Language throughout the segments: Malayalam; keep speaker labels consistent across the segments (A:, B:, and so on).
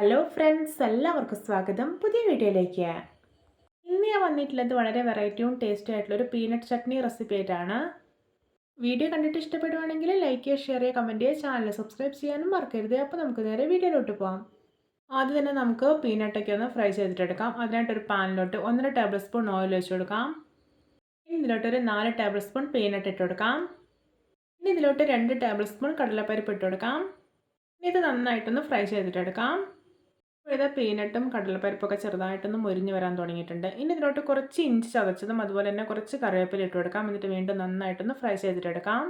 A: ഹലോ ഫ്രണ്ട്സ്, എല്ലാവർക്കും സ്വാഗതം പുതിയ വീഡിയോയിലേക്ക്. ഇന്ന് ഞാൻ വന്നിട്ടുള്ളത് വളരെ വെറൈറ്റിയും ടേസ്റ്റി ആയിട്ടുള്ളൊരു പീനട്ട് ചട്നി റെസിപ്പി ആയിട്ടാണ്. വീഡിയോ കണ്ടിട്ട് ഇഷ്ടപ്പെടുവാണെങ്കിൽ ലൈക്ക് ചെയ്യുക, ഷെയർ ചെയ്യുക, കമൻറ്റ് ചെയ്യുക, ചാനൽ സബ്സ്ക്രൈബ് ചെയ്യാനും മറക്കരുത്. അപ്പോൾ നമുക്ക് നേരെ വീഡിയോയിലോട്ട് പോകാം. ആദ്യം തന്നെ നമുക്ക് പീനട്ടൊക്കെ ഒന്ന് ഫ്രൈ ചെയ്തിട്ടെടുക്കാം. അതിനായിട്ടൊരു പാനിലോട്ട് 1.5 ടേബിൾ സ്പൂൺ ഓയിൽ ഒഴിച്ച് കൊടുക്കാം. ഇനി ഇതിലോട്ടൊരു 4 ടേബിൾ സ്പൂൺ പീനട്ട് ഇട്ട് കൊടുക്കാം. ഇനി ഇതിലോട്ട് 2 ടേബിൾ സ്പൂൺ കടലപ്പരിപ്പ് ഇട്ട് കൊടുക്കാം. ഇനി ഇത് നന്നായിട്ടൊന്ന് ഫ്രൈ ചെയ്തിട്ടെടുക്കാം. ഇത് പീനട്ടും കടലപ്പരിപ്പൊക്കെ ചെറുതായിട്ടൊന്ന് മുരിഞ്ഞ് വരാൻ തുടങ്ങിയിട്ടുണ്ട്. ഇനി ഇതിലോട്ട് കുറച്ച് ഇഞ്ചി ചതച്ചതും അതുപോലെ തന്നെ കുറച്ച് കറിവേപ്പില ഇട്ട് കൊടുക്കാം. എന്നിട്ട് വീണ്ടും നന്നായിട്ടൊന്ന് ഫ്രൈ ചെയ്തിട്ടെടുക്കാം.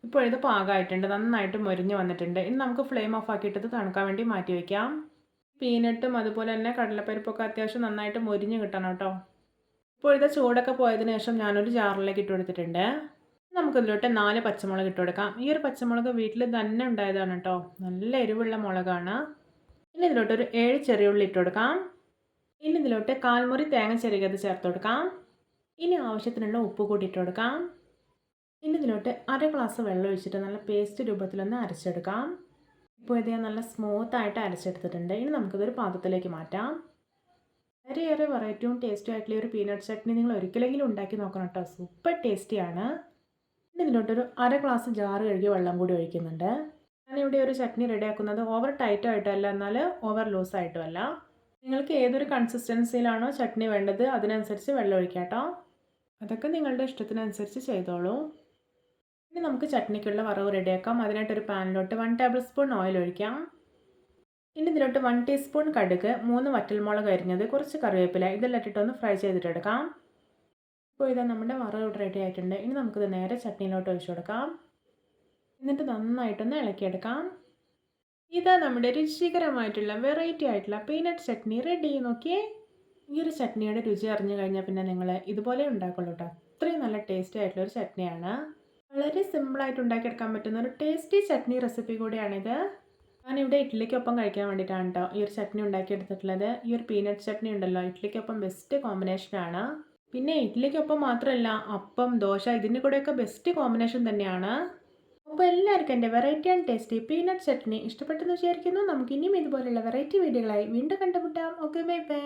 A: ഇപ്പോൾ ഇത് പാകമായിട്ടുണ്ട്, നന്നായിട്ട് മുരിഞ്ഞ് വന്നിട്ടുണ്ട്. ഇനി നമുക്ക് ഫ്ലെയിം ഓഫ് ആക്കിയിട്ട് ഇത് തണുക്കാൻ വേണ്ടി മാറ്റി വയ്ക്കാം. പീനട്ടും അതുപോലെ തന്നെ കടലപ്പരിപ്പൊക്കെ അത്യാവശ്യം നന്നായിട്ട് മുരിഞ്ഞ് കിട്ടണം കേട്ടോ. ഇപ്പോൾ ഇത് ചൂടൊക്കെ പോയതിന് ശേഷം ഞാനൊരു ജാറിലേക്ക് ഇട്ട് കൊടുത്തിട്ടുണ്ട്. നമുക്കിതിലോട്ട് 4 പച്ചമുളക് ഇട്ട് കൊടുക്കാം. ഈ ഒരു പച്ചമുളക് വീട്ടിൽ തന്നെ ഉണ്ടായതാണ് കേട്ടോ, നല്ല എരിവുള്ള മുളകാണ്. ഇനി ഇതിലോട്ട് ഒരു 7 ചെറിയ ഉള്ളി ഇട്ട് കൊടുക്കാം. ഇനി ഇതിലോട്ട് 1/4 മുറി തേങ്ങ ചിരകിയത് ചേർത്ത് കൊടുക്കാം. ഇനി ആവശ്യത്തിനുള്ള ഉപ്പ് കൂടി ഇട്ട് കൊടുക്കാം. ഇനി ഇതിലോട്ട് 1/2 ഗ്ലാസ് വെള്ളം ഒഴിച്ചിട്ട് നല്ല പേസ്റ്റ് രൂപത്തിലൊന്ന് അരച്ചെടുക്കാം. ഇപ്പോൾ ഇത് ഞാൻ നല്ല സ്മൂത്തായിട്ട് അരച്ചെടുത്തിട്ടുണ്ട്. ഇനി നമുക്കിതൊരു പാത്രത്തിലേക്ക് മാറ്റാം. വളരെയേറെ വെറൈറ്റിയും ടേസ്റ്റും ആയിട്ടുള്ള ഒരു പീനട്ട് ചട്നി നിങ്ങൾ ഒരിക്കലെങ്കിലും ഉണ്ടാക്കി നോക്കണം കേട്ടോ, സൂപ്പർ ടേസ്റ്റിയാണ്. ഇനി ഇതിലോട്ടൊരു 1/2 ഗ്ലാസ് ജാറ് കഴുകി വെള്ളം കൂടി ഒഴിക്കുന്നുണ്ട്. ഞാനിവിടെ ഒരു ചട്നി റെഡിയാക്കുന്നത് ഓവർ ടൈറ്റ് ആയിട്ടല്ല, എന്നാൽ ഓവർ ലൂസായിട്ടും അല്ല. നിങ്ങൾക്ക് ഏതൊരു കൺസിസ്റ്റൻസിയിലാണോ ചട്നി വേണ്ടത് അതിനനുസരിച്ച് വെള്ളം ഒഴിക്കാം കേട്ടോ. അതൊക്കെ നിങ്ങളുടെ ഇഷ്ടത്തിനനുസരിച്ച് ചെയ്തോളൂ. ഇനി നമുക്ക് ചട്നിക്കുള്ള വറവ് റെഡിയാക്കാം. അതിനായിട്ടൊരു പാനിലോട്ട് 1 ടേബിൾ സ്പൂൺ ഓയിൽ ഒഴിക്കാം. ഇനി ഇതിലോട്ട് 1 ടീസ്പൂൺ കടുക്, 3 വറ്റൽമുളക് അരിഞ്ഞത്, കുറച്ച് കറിവേപ്പില ഇതെല്ലാം ഇട്ടിട്ടൊന്ന് ഫ്രൈ ചെയ്തിട്ടെടുക്കാം. ഇപ്പോൾ ഇതാ നമ്മുടെ വറവ് റെഡി ആയിട്ടുണ്ട്. ഇനി നമുക്കിത് നേരെ ചട്നിയിലോട്ട് ഒഴിച്ചു കൊടുക്കാം. എന്നിട്ട് നന്നായിട്ടൊന്ന് ഇളക്കിയെടുക്കാം. ഇതാ നമ്മുടെ രുചികരമായിട്ടുള്ള വെറൈറ്റി ആയിട്ടുള്ള പീനട്ട് ചട്നി റെഡി. നോക്കിയേ, ഈ ഒരു ചട്നിയുടെ രുചി അറിഞ്ഞു കഴിഞ്ഞാൽ പിന്നെ നിങ്ങൾ ഇതുപോലെ ഉണ്ടാക്കുള്ളൂ കേട്ടോ. അത്രയും നല്ല ടേസ്റ്റി ആയിട്ടുള്ളൊരു ചട്നിയാണ്. വളരെ സിമ്പിളായിട്ട് ഉണ്ടാക്കിയെടുക്കാൻ പറ്റുന്ന ഒരു ടേസ്റ്റി ചട്നി റെസിപ്പി കൂടിയാണിത്. ഞാനിവിടെ ഇഡ്ഡലിക്കൊപ്പം കഴിക്കാൻ വേണ്ടിയിട്ടാണ് കേട്ടോ ഈ ഒരു ചട്നി ഉണ്ടാക്കിയെടുത്തിട്ടുള്ളത്. ഈ ഒരു പീനട്ട് ചട്നി ഉണ്ടല്ലോ, ഇഡ്ഡലിക്കൊപ്പം ബെസ്റ്റ് കോമ്പിനേഷനാണ്. പിന്നെ ഇഡ്ഡലിക്കൊപ്പം മാത്രമല്ല, അപ്പം, ദോശ ഇതിൻ്റെ കൂടെയൊക്കെ ബെസ്റ്റ് കോമ്പിനേഷൻ തന്നെയാണ്. അപ്പോൾ എല്ലാവർക്കും എൻ്റെ variety and tasty peanut chutney ഇഷ്ടപ്പെട്ടെന്ന് വിചാരിക്കുന്നു. നമുക്ക് ഇനിയും ഇതുപോലെയുള്ള വെറൈറ്റി വീഡിയോകളായി വീണ്ടും കണ്ടുമുട്ടാം. Okay, bye bye.